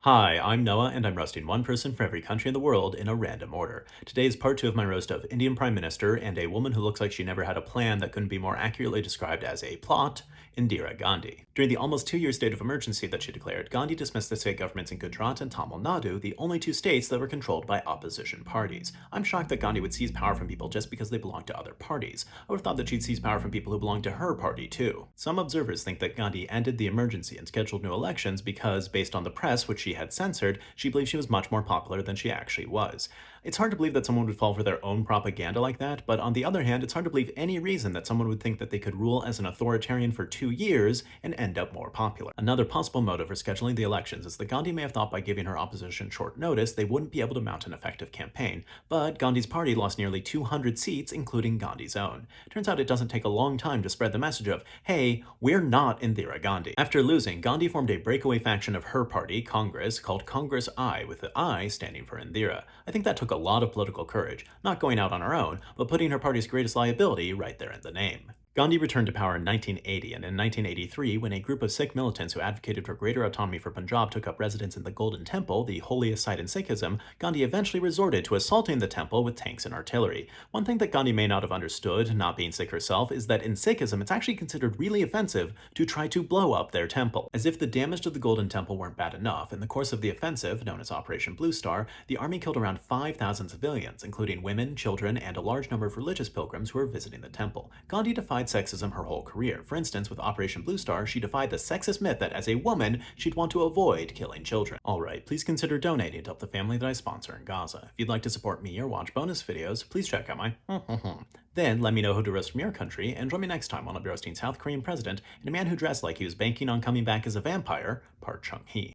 Hi, I'm Noah, and I'm roasting one person for every country in the world in a random order. Today is part 2 of my roast of Indian Prime Minister and a woman who looks like she never had a plan that couldn't be more accurately described as a plot, Indira Gandhi. During the almost 2-year state of emergency that she declared, Gandhi dismissed the state governments in Gujarat and Tamil Nadu, the only 2 states that were controlled by opposition parties. I'm shocked that Gandhi would seize power from people just because they belonged to other parties. I would have thought that she'd seize power from people who belonged to her party, too. Some observers think that Gandhi ended the emergency and scheduled new elections because, based on the press, which she had censored, she believed she was much more popular than she actually was. It's hard to believe that someone would fall for their own propaganda like that, but on the other hand, it's hard to believe any reason that someone would think that they could rule as an authoritarian for 2 years and end up more popular. Another possible motive for scheduling the elections is that Gandhi may have thought by giving her opposition short notice they wouldn't be able to mount an effective campaign, but Gandhi's party lost nearly 200 seats, including Gandhi's own. Turns out it doesn't take a long time to spread the message of, hey, we're not Indira Gandhi. After losing, Gandhi formed a breakaway faction of her party, Congress, called Congress I, with the I standing for Indira. I think that took a lot of political courage, not going out on her own, but putting her party's greatest liability right there in the name. Gandhi returned to power in 1980, and in 1983, when a group of Sikh militants who advocated for greater autonomy for Punjab took up residence in the Golden Temple, the holiest site in Sikhism, Gandhi eventually resorted to assaulting the temple with tanks and artillery. One thing that Gandhi may not have understood, not being Sikh herself, is that in Sikhism it's actually considered really offensive to try to blow up their temple. As if the damage to the Golden Temple weren't bad enough, in the course of the offensive, known as Operation Blue Star, the army killed around 5,000 civilians, including women, children, and a large number of religious pilgrims who were visiting the temple. Gandhi defied sexism her whole career. For instance, with Operation Blue Star, she defied the sexist myth that as a woman, she'd want to avoid killing children. Alright, please consider donating to help the family that I sponsor in Gaza. If you'd like to support me or watch bonus videos, please check out my Then let me know who to roast from your country, and join me next time when I'll be roasting South Korean president and a man who dressed like he was banking on coming back as a vampire, Park Chung-hee.